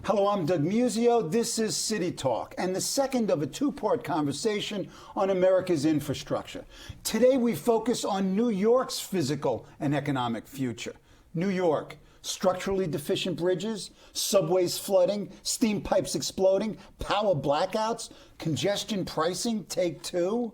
Hello, I'm Doug Muzzio. This is City Talk, and the second of a two-part conversation on America's infrastructure. Today we focus on New York's physical and economic future. New York, structurally deficient bridges, subways flooding, steam pipes exploding, power blackouts, congestion pricing, take two.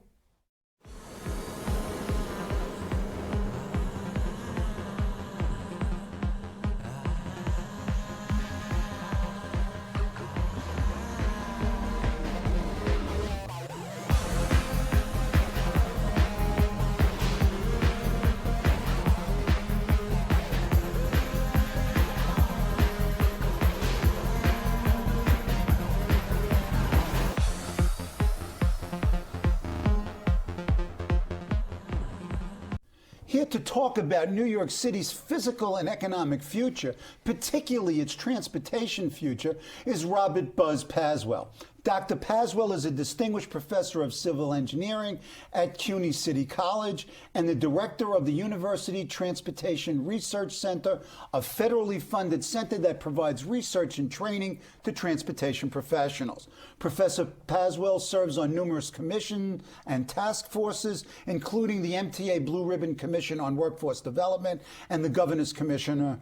Here to talk about New York City's physical and economic future, particularly its transportation future, is Robert Buzz Paaswell. Dr. Paaswell is a distinguished professor of civil engineering at CUNY City College and the director of the University Transportation Research Center, a federally funded center that provides research and training to transportation professionals. Professor Paaswell serves on numerous commissions and task forces, including the MTA Blue Ribbon Commission on Workforce Development and the Governor's Commission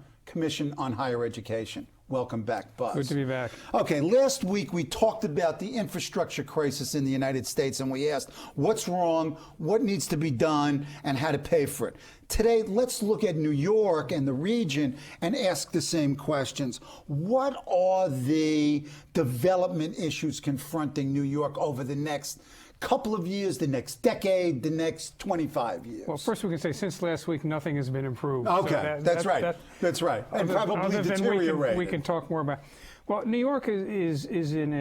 on Higher Education. Welcome back, Buzz. Good to be back. Okay, last week we talked about the infrastructure crisis in the United States, and we asked what's wrong, what needs to be done, and how to pay for it. Today, let's look at New York and the region and ask the same questions. What are the development issues confronting New York over the next couple of years, the next decade, the next 25 years? Well, first we can say since last week, nothing has been improved. Okay, So that's right. And probably deteriorated. We can talk more about. Well, New York is in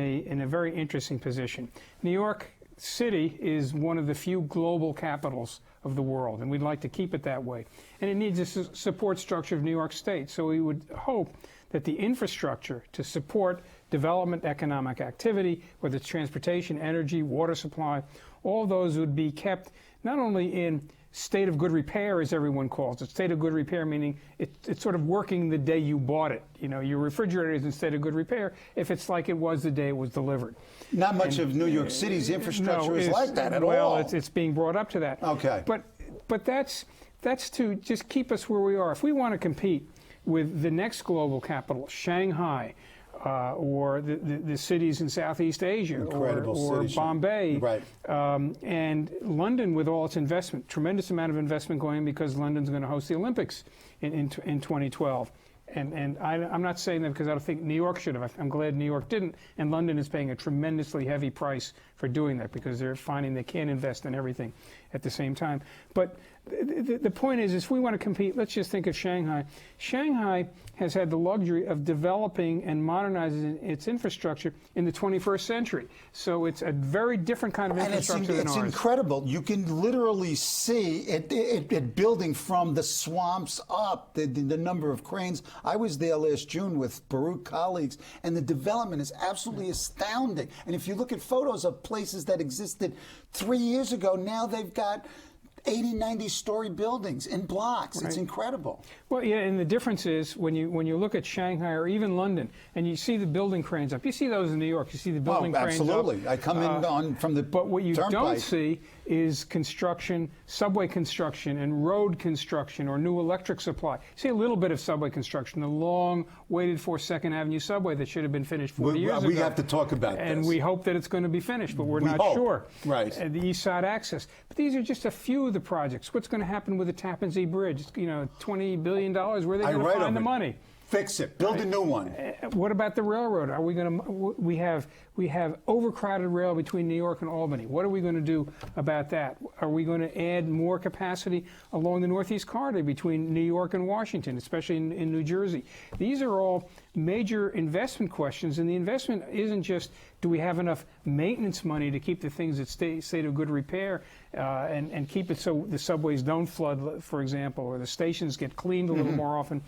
a very interesting position. New York City is one of the few global capitals of the world, and we'd like to keep it that way. And it needs a support structure of New York State. So we would hope that the infrastructure to support development, economic activity, whether it's transportation, energy, water supply, all those would be kept not only in state of good repair, as everyone calls it. State of good repair meaning it's sort of working the day you bought it. You know, your refrigerator is in state of good repair if it's like it was the day it was delivered. Not much of New York City's infrastructure is like that at all. Well, it's being brought up to that. Okay. But that's to just keep us where we are. If we want to compete with the next global capital, Shanghai, or the cities in Southeast Asia, or Bombay, right. And London with all its investment, tremendous amount of investment going in because London's going to host the Olympics in 2012. And I'm not saying that because I don't think New York should have. I'm glad New York didn't. And London is paying a tremendously heavy price for doing that because they're finding they can't invest in everything at the same time. But the point is, if we want to compete, let's just think of Shanghai. Shanghai has had the luxury of developing and modernizing its infrastructure in the 21st century. So it's a very different kind of infrastructure than ours. It's incredible. You can literally see it building from the swamps up, the number of cranes. I was there last June with Baruch colleagues, and the development is absolutely astounding. And if you look at photos of places that existed 3 years ago, now they've got 80, 90-story buildings in blocks. Right. It's incredible. Well, yeah, and the difference is when you look at Shanghai or even London, and you see the building cranes up. You see those in New York. You see the building cranes up. Absolutely. I come in from the But what you turnpike. don't see is construction, subway construction, and road construction, or new electric supply. You see a little bit of subway construction, the long waited-for 2nd Avenue subway that should have been finished 40 years ago. We have to talk about this. And we hope that it's going to be finished, but we're not sure. Right. The East Side Access. But these are just a few of the projects. What's going to happen with the Tappan Zee Bridge? You know, $20 billion. Where are they going to find the money? Fix it. Build a new one. What about the railroad? Are we going to? We have overcrowded rail between New York and Albany. What are we going to do about that? Are we going to add more capacity along the Northeast Corridor between New York and Washington, especially in New Jersey? These are all major investment questions, and the investment isn't just do we have enough maintenance money to keep the things at state of good repair and keep it so the subways don't flood, for example, or the stations get cleaned a little more often.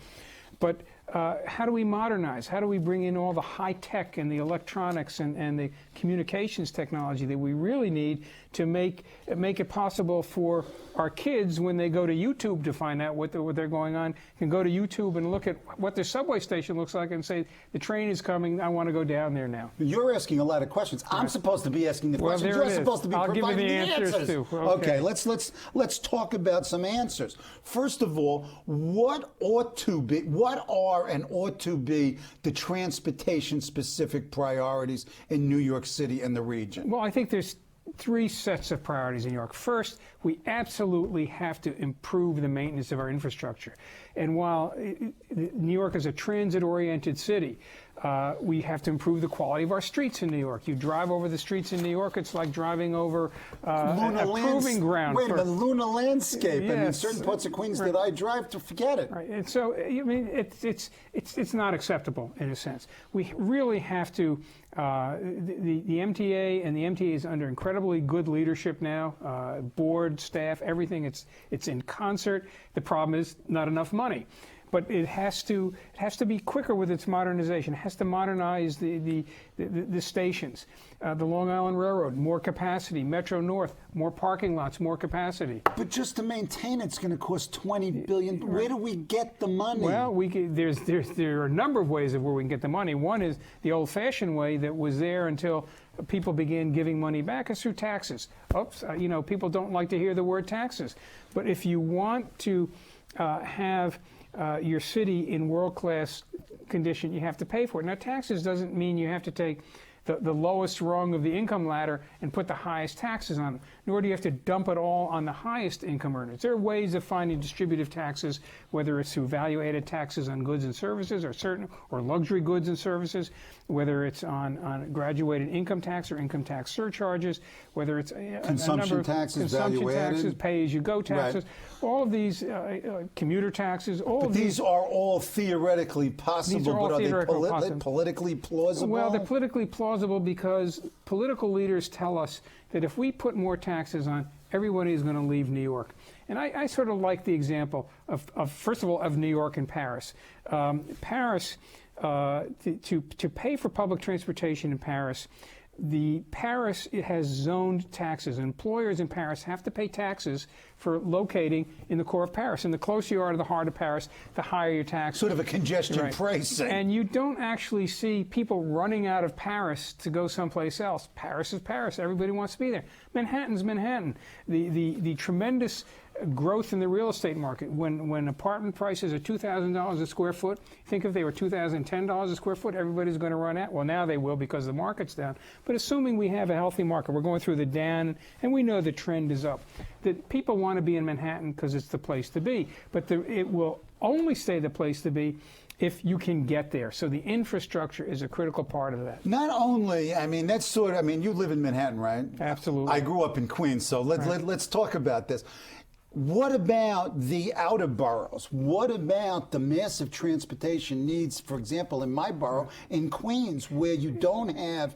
But how do we modernize? How do we bring in all the high tech and the electronics and the communications technology that we really need to make it possible for our kids, when they go to YouTube to find out what they're going on, can go to YouTube and look at what their subway station looks like and say, the train is coming, I want to go down there now. You're asking a lot of questions. I'm supposed to be asking the questions. There You're supposed to be I'll providing give you the answers. too. Okay, let's talk about some answers. First of all, what are and ought to be the transportation-specific priorities in New York City and the region? Well, I think there's three sets of priorities in New York. First, we absolutely have to improve the maintenance of our infrastructure. And while New York is a transit-oriented city, we have to improve the quality of our streets in New York. You drive over the streets in New York, it's like driving over a proving ground. Wait a minute, Luna landscape. Yes. I mean, certain parts of Queens that I drive to, forget it. Right. And so, I mean, it's not acceptable in a sense. We really have to. The MTA and the MTA is under incredibly good leadership now. Board, staff, everything. It's in concert. The problem is not enough money. But it has to be quicker with its modernization. It has to modernize the stations. The Long Island Railroad, more capacity. Metro North, more parking lots, more capacity. But just to maintain it's going to cost $20 billion. Where do we get the money? Well, there are a number of ways of where we can get the money. One is the old-fashioned way that was there until people began giving money back, is through taxes. Oops, people don't like to hear the word taxes. But if you want to have your city in world-class condition, you have to pay for it. Now, taxes doesn't mean you have to take the lowest rung of the income ladder and put the highest taxes on them, nor do you have to dump it all on the highest income earners. There are ways of finding distributive taxes, whether it's through value-added taxes on goods and services or luxury goods and services, whether it's on graduated income tax or income tax surcharges, whether it's consumption taxes, value-added, pay-as-you-go taxes, right. All of these commuter taxes, these are all theoretically possible, but are they politically plausible? Well, they're politically plausible because political leaders tell us that if we put more taxes on, everybody is going to leave New York. And I sort of like the example of first of all, of New York and Paris. Paris, to pay for public transportation in Paris, it has zoned taxes. Employers in Paris have to pay taxes for locating in the core of Paris. And the closer you are to the heart of Paris, the higher your tax. Sort of a congestion pricing. And you don't actually see people running out of Paris to go someplace else. Paris is Paris. Everybody wants to be there. Manhattan's Manhattan. The tremendous growth in the real estate market. When apartment prices are $2,000 a square foot, think if they were $2,010 a square foot, everybody's going to run out. Well, now they will because the market's down. But assuming we have a healthy market, we're going through the down, and we know the trend is up. That people want to be in Manhattan because it's the place to be. But it will only stay the place to be if you can get there. So the infrastructure is a critical part of that. Not only, I mean, that's sort of, I mean, you live in Manhattan, right? Absolutely. I grew up in Queens, so let's talk about this. What about the outer boroughs? What about the massive transportation needs, for example, in my borough, in Queens, where you don't have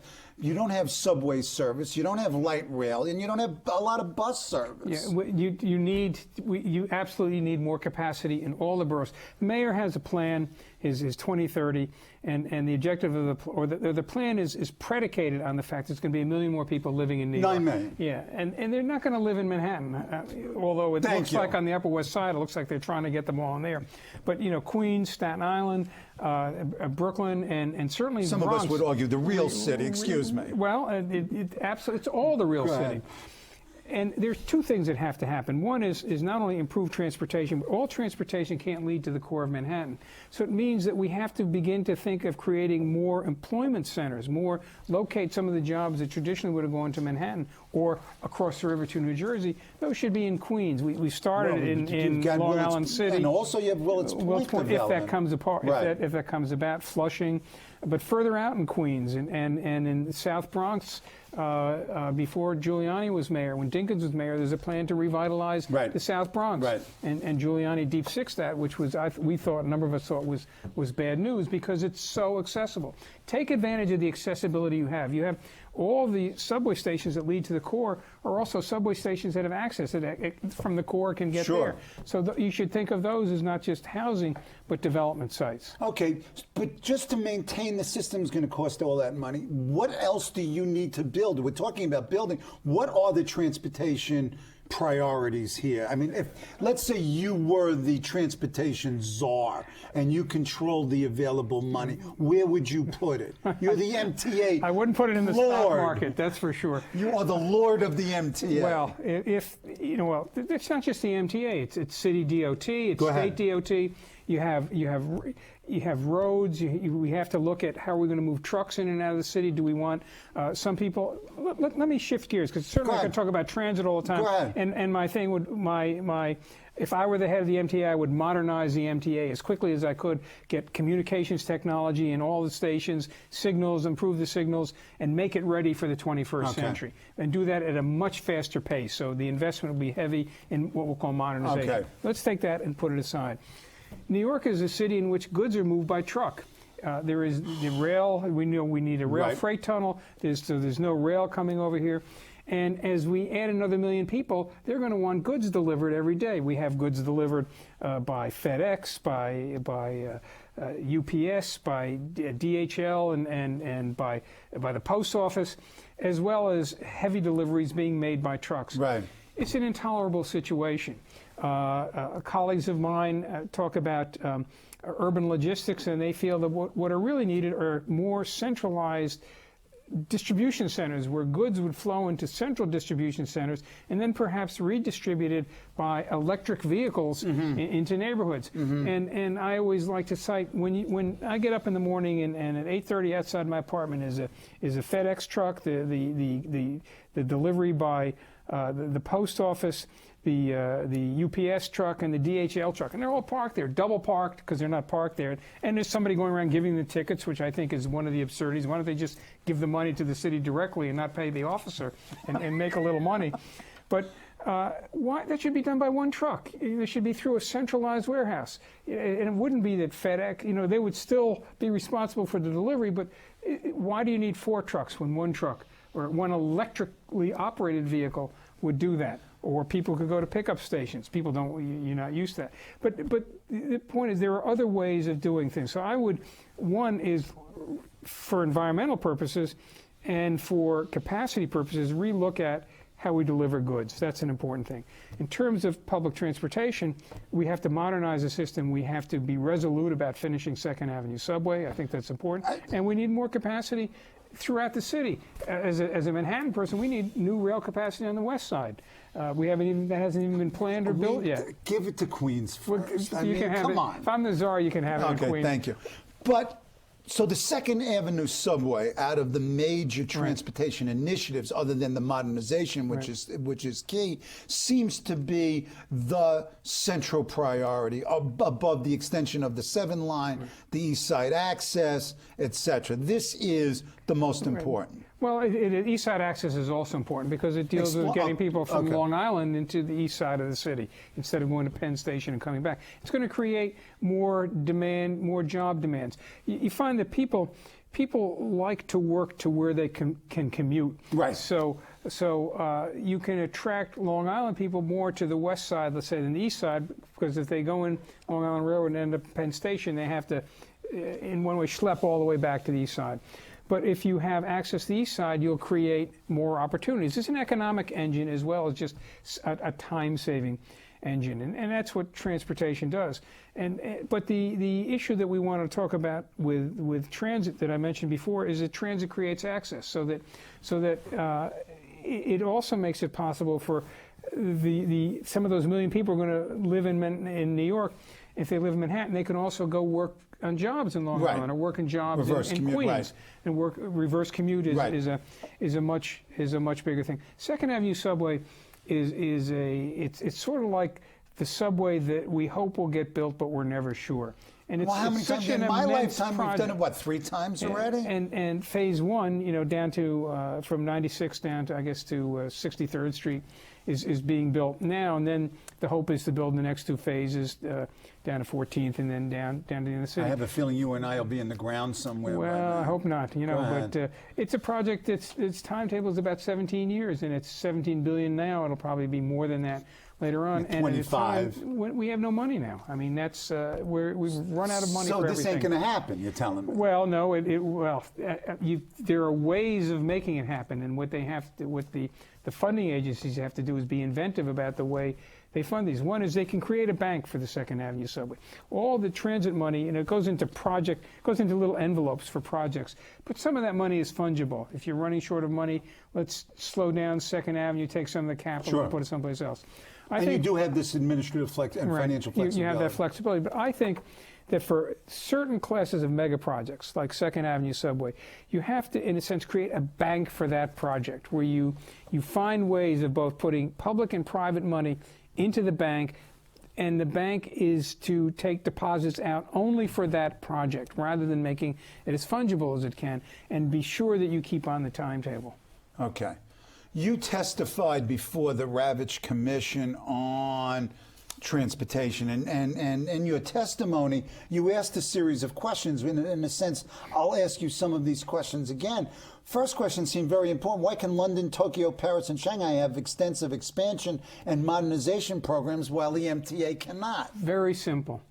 subway service, you don't have light rail, and you don't have a lot of bus service? Yeah, you absolutely need more capacity in all the boroughs. The mayor has a plan, is 2030, and the objective of the plan is predicated on the fact there's going to be 1 million more people living in New York. 9 million. Yeah, and they're not going to live in Manhattan, although it looks like on the Upper West Side, it looks like they're trying to get them all in there. But Queens, Staten Island, Brooklyn, and certainly some Bronx, of us would argue the real city. Excuse me. Well, it's all the real city. And there's two things that have to happen. One is not only improve transportation, but all transportation can't lead to the core of Manhattan. So it means that we have to begin to think of creating more employment centers, locate some of the jobs that traditionally would have gone to Manhattan or across the river to New Jersey. Those should be in Queens. We started in Long Island City. And also you have Willets Point if that comes apart, if that comes about, Flushing. But further out in Queens and in the South Bronx, before Giuliani was mayor, when Dinkins was mayor, there's a plan to revitalize the South Bronx. Right. And Giuliani deep-sixed that, which was, a number of us thought was bad news because it's so accessible. Take advantage of the accessibility you have. all the subway stations that lead to the core are also subway stations that have access that from the core can get Sure. there. So you should think of those as not just housing, but development sites. Okay, but just to maintain the system is going to cost all that money. What else do you need to build? We're talking about building. What are the transportation priorities here? I mean, if let's say you were the transportation czar and you controlled the available money, where would you put it? You're the MTA. I wouldn't put it in the stock market, that's for sure. You are the lord of the MTA. Well, if you know, well, it's not just the MTA. It's city DOT, it's Go state ahead. DOT. You have roads. We have to look at how we're going to move trucks in and out of the city. Do we want some people? Let me shift gears, because certainly I could talk about transit all the time. Go ahead. And my thing would if I were the head of the MTA, I would modernize the MTA as quickly as I could, get communications technology in all the stations, signals, improve the signals, and make it ready for the 21st century. And do that at a much faster pace. So the investment will be heavy in what we'll call modernization. Okay. Let's take that and put it aside. New York is a city in which goods are moved by truck. There is the rail. We know we need a rail freight tunnel. There's no rail coming over here. And as we add another 1 million people, they're going to want goods delivered every day. We have goods delivered by FedEx, by UPS, by DHL, and by the post office, as well as heavy deliveries being made by trucks. Right. It's an intolerable situation. Colleagues of mine talk about urban logistics, and they feel that what are really needed are more centralized distribution centers where goods would flow into central distribution centers and then perhaps redistributed by electric vehicles into neighborhoods. And I always like to cite, when I get up in the morning and at 8:30 outside my apartment is a FedEx truck, the delivery by the post office, the UPS truck, and the DHL truck, and they're all parked there, double parked because they're not parked there. And there's somebody going around giving the tickets, which I think is one of the absurdities. Why don't they just give the money to the city directly and not pay the officer and make a little money? But why that should be done by one truck? It should be through a centralized warehouse. And it wouldn't be that FedEx, they would still be responsible for the delivery, but why do you need 4 trucks when one truck or one electrically operated vehicle would do that? Or people could go to pickup stations. People don't, you're not used to that. But the point is there are other ways of doing things. So one is for environmental purposes and for capacity purposes, relook at how we deliver goods. That's an important thing. In terms of public transportation, we have to modernize the system. We have to be resolute about finishing 2nd Avenue subway. I think that's important. And we need more capacity throughout the city. As a Manhattan person, we need new rail capacity on the west side. That hasn't even been planned or built yet. Give it to Queens first. Come on. If I'm the czar, you can have it in Queens. Okay, thank you. But so the 2nd Avenue subway, out of the major transportation initiatives, other than the modernization, which is key, seems to be the central priority above the extension of the 7 line, the East Side access, etc. This is the most important. Well, East Side access is also important because it deals with getting people from Long Island into the east side of the city instead of going to Penn Station and coming back. It's going to create more demand, more job demands. You find that people like to work to where they can commute. Right. So you can attract Long Island people more to the west side, let's say, than the east side, because if they go in Long Island Railroad and end up at Penn Station, they have to, in one way, schlep all the way back to the east side. But if you have access to the east side, you'll create more opportunities. It's an economic engine as well as just a time-saving engine, and that's what transportation does. But the issue that we want to talk about with transit that I mentioned before is that transit creates access, so that it also makes it possible for some of those 1 million people are going to live in New York. If they live in Manhattan, they can also go work on jobs in Long Island or work in jobs in Queens, and reverse commute is a much bigger thing. 2nd Avenue subway it's sort of like the subway that we hope will get built, but we're never sure. And it's, how many times in my lifetime we've done it? 3 times already? And phase 1, down to from 96 down to 63rd Street, is being built now, and then the hope is to build the next 2 phases down to 14th and then down to the inner city. I have a feeling you and I will be in the ground somewhere. Well, I hope not, you know, Go but it's a project its timetable is about 17 years, and it's $17 billion now. It'll probably be more than that later on. And 25. we have no money now. I mean, that's we've run out of money for everything. So this ain't going to happen, you're telling me? Well, no. There are ways of making it happen, and what they have to, what the funding agencies have to do is be inventive about the way they fund these. One is they can create a bank for the Second Avenue subway. All the transit money, and it goes into little envelopes for projects. But some of that money is fungible. If you're running short of money, let's slow down Second Avenue, take some of the capital, and put it someplace else. And you do have this administrative and financial flexibility. You have that flexibility, but I think that for certain classes of mega projects, like Second Avenue subway, you have to, in a sense, create a bank for that project, where you find ways of both putting public and private money into the bank, and the bank is to take deposits out only for that project, rather than making it as fungible as it can, and be sure that you keep on the timetable. Okay. You testified before the Ravitch Commission on transportation, and in your testimony, you asked a series of questions. In a sense, I'll ask you some of these questions again. First question seemed very important. Why can London, Tokyo, Paris, and Shanghai have extensive expansion and modernization programs while the MTA cannot? Very simple.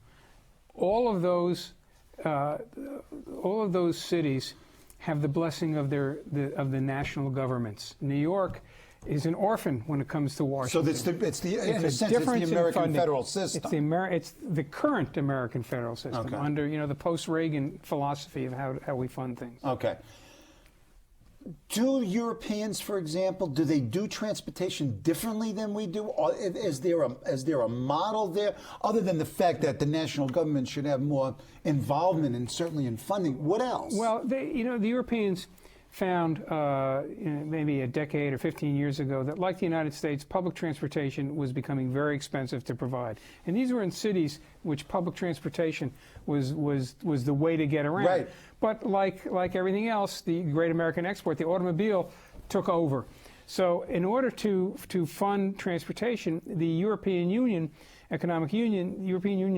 All of those cities have the blessing of the national governments. New York is an orphan when it comes to Washington. So in a sense, it's the American federal system. It's the current American federal system, under the post-Reagan philosophy of how we fund things. Okay. Do Europeans, for example, do they do transportation differently than we do? Or is there a model there, other than the fact that the national government should have more involvement and certainly in funding? What else? Well, the Europeans found maybe a decade or 15 years ago that, like the United States, public transportation was becoming very expensive to provide. And these were in cities which public transportation was the way to get around. Right. But like everything else, the great American export, the automobile, took over. So in order to fund transportation, the European Union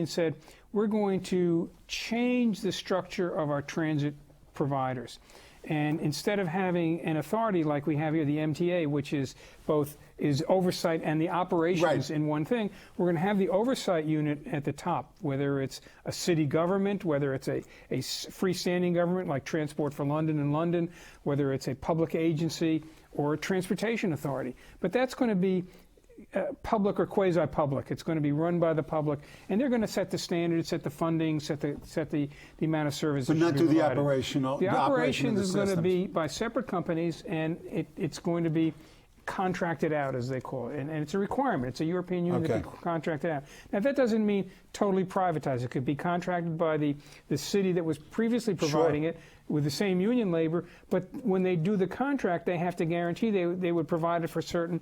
said, we're going to change the structure of our transit providers. And instead of having an authority like we have here, the MTA, which is both oversight and the operations in one thing, we're going to have the oversight unit at the top, whether it's a city government, whether it's a freestanding government like Transport for London in London, whether it's a public agency or a transportation authority. But that's going to be public or quasi-public. It's going to be run by the public, and they're going to set the standards, set the funding, set the amount of service. But not do the operational. The operations is going to be by separate companies, and it's going to be contracted out, as they call it, and it's a requirement. It's a European Union to be contracted out. Now, that doesn't mean totally privatized. It could be contracted by the city that was previously providing it with the same union labor, but when they do the contract, they have to guarantee they would provide it for certain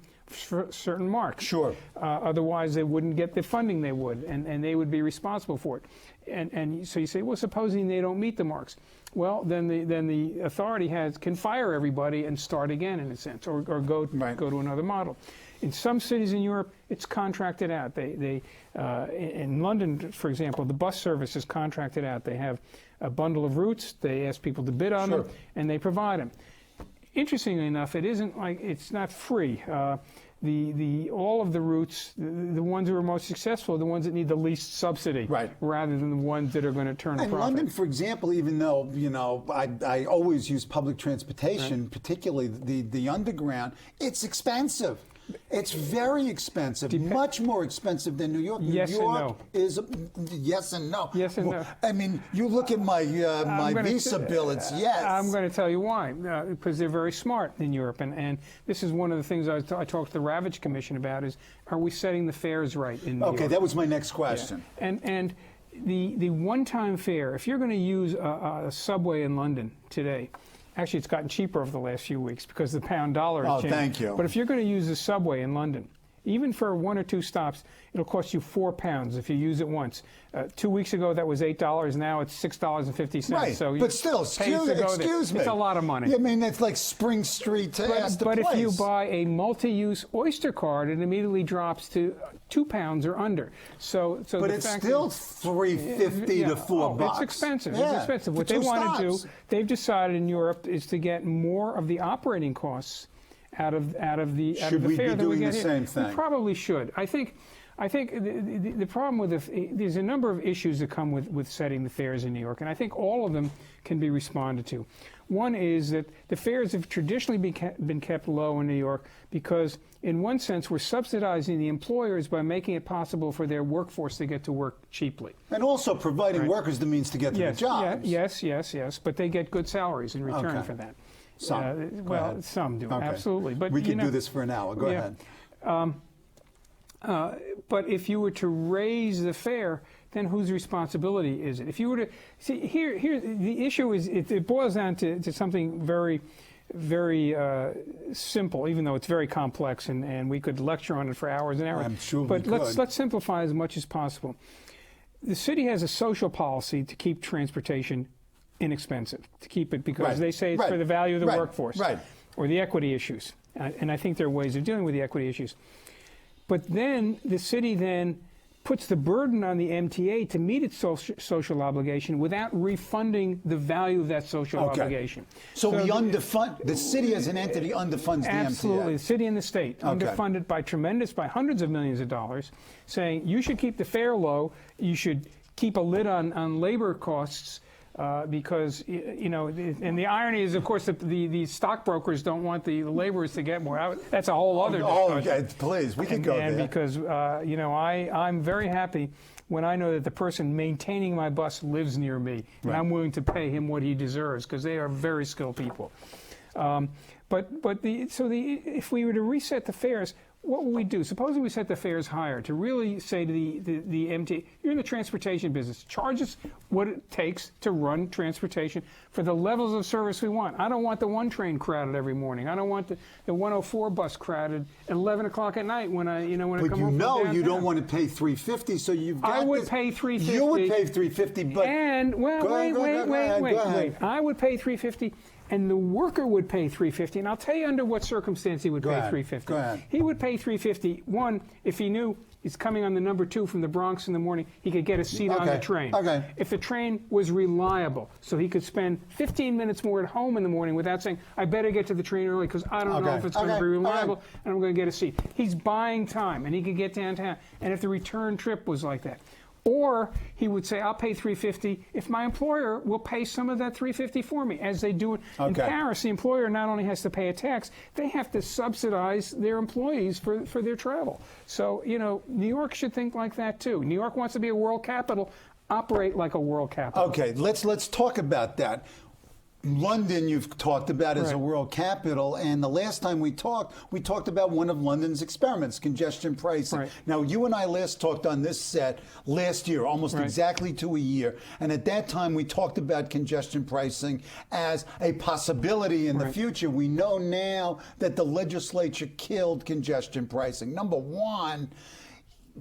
marks. Sure. Otherwise, they wouldn't get the funding they would, and they would be responsible for it. And so you say, well, supposing they don't meet the marks, well, then the authority can fire everybody and start again, in a sense, or go to another model. In some cities in Europe, it's contracted out. In London, for example, the bus service is contracted out. They have a bundle of routes. They ask people to bid on them, and they provide them. Interestingly enough, it's not free. All of the routes, the ones who are most successful, are the ones that need the least subsidy, rather than the ones that are going to turn a profit. London, for example, even though I always use public transportation, particularly the underground, it's expensive. It's very expensive, much more expensive than New York. Yes New York and no. is yes and no. Yes and no. I mean, you look at my visa bill; it's yes. I'm going to tell you why. Because they're very smart in Europe, and this is one of the things I talked to the Ravitch Commission about: is are we setting the fares right in New York? Okay, that was my next question. Yeah. And the one-time fare, if you're going to use a subway in London today. Actually, it's gotten cheaper over the last few weeks because the pound dollar has changed. Thank you. But if you're going to use the subway in London, even for 1 or 2 stops, it'll cost you £4 if you use it once. 2 weeks ago, that was $8. Now it's $6.50. Right, So but still, excuse me. It's a lot of money. Yeah, I mean, that's like Spring Street to Astor Place. But if you buy a multi-use Oyster card, it immediately drops to £2 or under. But it's still $3.50 to $4. It's expensive. Yeah, it's expensive. What for they 2 want to stops. do, they've decided in Europe, is to get more of the operating costs out of the fare than we get here. Should we be doing the same thing? We probably should. I think the problem with there's a number of issues that come with setting the fares in New York, and I think all of them can be responded to. One is that the fares have traditionally been kept low in New York because, in one sense, we're subsidizing the employers by making it possible for their workforce to get to work cheaply. And also providing workers the means to get to the jobs. Yes, but they get good salaries in return for that. Some. Some do, Okay. absolutely. But we could do this for an hour. Go ahead. But if you were to raise the fare, then whose responsibility is it? If you were to see here the issue is it boils down to something very, very simple, even though it's very complex, and we could lecture on it for hours and hours. I'm sure but we could. let's simplify as much as possible. The city has a social policy to keep transportation inexpensive, to keep it because they say it's for the value of the workforce or the equity issues. And I think there are ways of dealing with the equity issues. But then the city then puts the burden on the MTA to meet its social obligation without refunding the value of that social obligation. So we underfund, the city as an entity underfunds the MTA. Absolutely, the city and the state underfunded by hundreds of millions of dollars, saying you should keep the fare low, you should keep a lid on labor costs, because, you know, and the irony is, of course, that the stockbrokers don't want the laborers to get more. That's a whole other discussion. Okay, please, we can go there. And because, you know, I'm very happy when I know that the person maintaining my bus lives near me, and I'm willing to pay him what he deserves, because they are very skilled people. If we were to reset the fares, what would we do? Supposing we set the fares higher to really say to the MTA, you're in the transportation business, charge us what it takes to run transportation for the levels of service we want. I don't want the 1 train crowded every morning. I don't want the 104 bus crowded at 11 o'clock at night when I come home from downtown. But you don't want to pay $3.50, so you've got I would pay $3.50. You would pay $3.50, but wait. I would pay $3.50. And the worker would pay $3.50, and I'll tell you under what circumstance he would pay $3.50. Go ahead. He would pay $3.50. One, if he knew he's coming on the number 2 from the Bronx in the morning, he could get a seat on the train. Okay. If the train was reliable, so he could spend 15 minutes more at home in the morning without saying, I better get to the train early because I don't know if it's going to be reliable and I'm going to get a seat. He's buying time, and he could get downtown. And if the return trip was like that. Or he would say, I'll pay $3.50 if my employer will pay some of that $3.50 for me, as they do it in Paris. The employer not only has to pay a tax, they have to subsidize their employees for their travel. So, you know, New York should think like that too. New York wants to be a world capital. Operate like a world capital. Okay, let's talk about that. London, you've talked about as a world capital, and the last time we talked about one of London's experiments, congestion pricing. Right. Now, you and I last talked on this set last year, almost exactly to a year, and at that time we talked about congestion pricing as a possibility in the future. We know now that the legislature killed congestion pricing. Number one,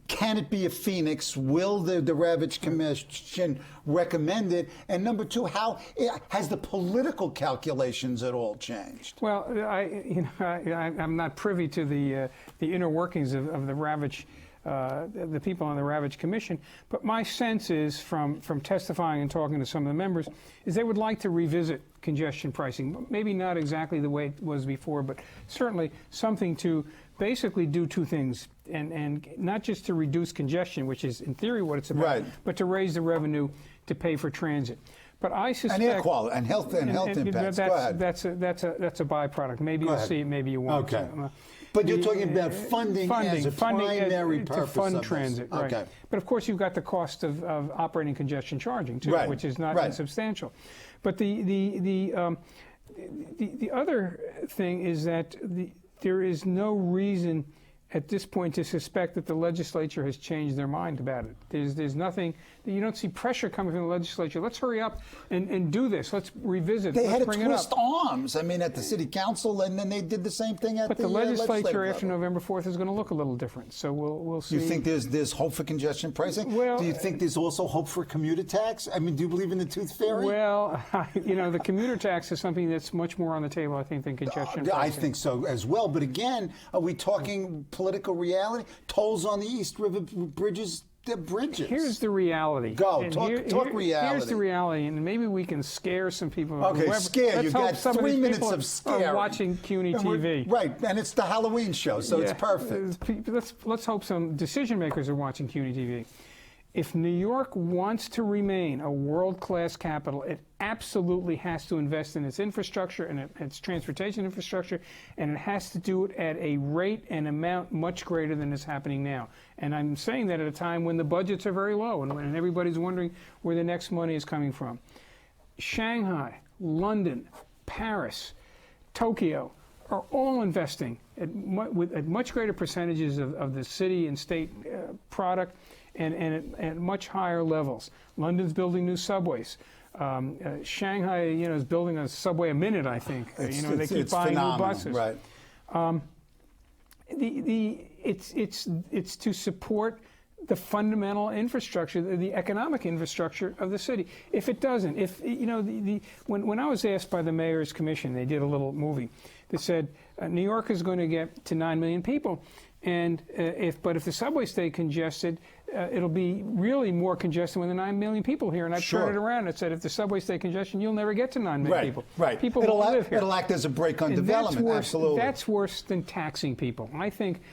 can it be a phoenix? Will the Ravitch Commission recommend it? And number two, how has the political calculations at all changed? Well, I'm not privy to the inner workings of the Ravitch, the people on the Ravitch Commission, but my sense is from testifying and talking to some of the members is they would like to revisit congestion pricing. Maybe not exactly the way it was before, but certainly something to basically do 2 things, and not just to reduce congestion, which is in theory what it's about, but to raise the revenue to pay for transit. But I suspect, and air quality and health impacts. Go ahead. That's a byproduct. Maybe you'll see it, maybe you won't. Okay. But you're talking about funding as a primary purpose to fund of transit, this. right? Okay. But of course, you've got the cost of operating congestion charging too, which is not insubstantial. But the other thing is that there is no reason at this point to suspect that the legislature has changed their mind about it. There's nothing, you don't see pressure coming from the legislature. Let's hurry up and do this. Let's revisit. They Let's had to bring twist it up. arms, I mean, at the city council, and then they did the same thing at But the the legislature legislative after level. November 4th is going to look a little different. So we'll see. Do you think there's hope for congestion pricing? Well, do you think there's also hope for commuter tax? I mean, do you believe in the tooth fairy? Well, the commuter tax is something that's much more on the table, I think, than congestion pricing. I think so as well. But again, are we talking political reality? Tolls on the East River bridges, they're bridges. Here's the reality. Go, And talk reality. Here's the reality, and maybe we can scare some people. Okay, scare. Let's You've hope got some 3 these minutes people of scare. are watching CUNY TV. Right, and it's the Halloween show, so it's Yeah. perfect. Let's hope some decision makers are watching CUNY TV. If New York wants to remain a world-class capital, it absolutely has to invest in its infrastructure and its transportation infrastructure, and it has to do it at a rate and amount much greater than is happening now. And I'm saying that at a time when the budgets are very low and everybody's wondering where the next money is coming from. Shanghai, London, Paris, Tokyo are all investing at much greater percentages of the city and state product and at much higher levels. London's building new subways. Shanghai, is building a subway a minute, I think. They keep buying phenomenal, new buses. Right. It's to support the fundamental infrastructure, the economic infrastructure of the city. If it doesn't, when I was asked by the mayor's commission, they did a little movie that said New York is going to get to 9 million people, and if the subway stay congested, it'll be really more congested when the 9 million people here. And I turned it around and said, if the subway stay congestion, you'll never get to 9 million people. Right. People will live here. It'll act as a brake on development. Absolutely. That's worse than taxing people. I think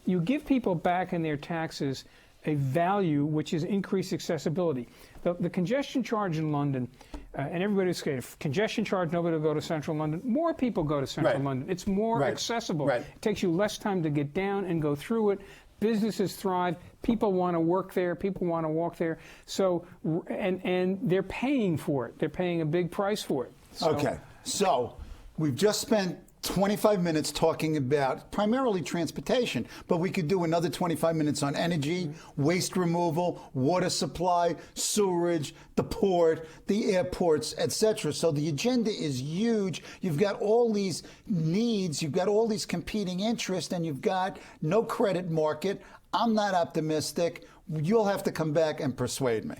you give people back in their taxes a value which is increased accessibility. The congestion charge in London, and everybody's scared, if congestion charge, nobody will go to central London. More people go to central London. It's more accessible. It takes you less time to get down and go through it. Businesses thrive. People want to work there. People want to walk there. So, and they're paying for it. They're paying a big price for it. Okay. So we've just spent 25 minutes talking about primarily transportation, but we could do another 25 minutes on energy, waste removal, water supply, sewerage, the port, the airports, etc. So the agenda is huge. You've got all these needs, you've got all these competing interests, and you've got no credit market. I'm not optimistic. You'll have to come back and persuade me.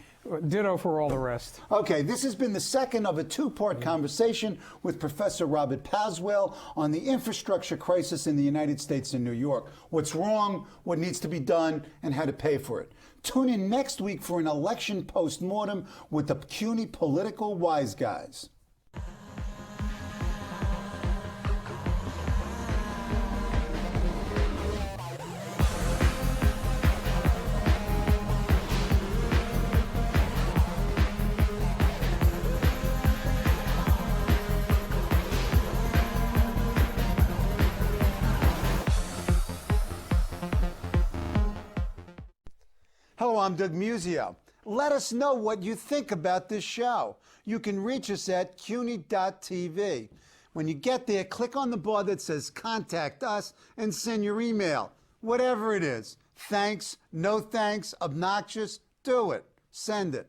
Ditto for all the rest. Okay, this has been the second of a two-part conversation with Professor Robert Paaswell on the infrastructure crisis in the United States and New York. What's wrong, what needs to be done, and how to pay for it. Tune in next week for an election post-mortem with the CUNY political wise guys. Hello, I'm Doug Muzzio. Let us know what you think about this show. You can reach us at CUNY.TV. When you get there, click on the bar that says Contact Us and send your email. Whatever it is. Thanks, no thanks, obnoxious, do it. Send it.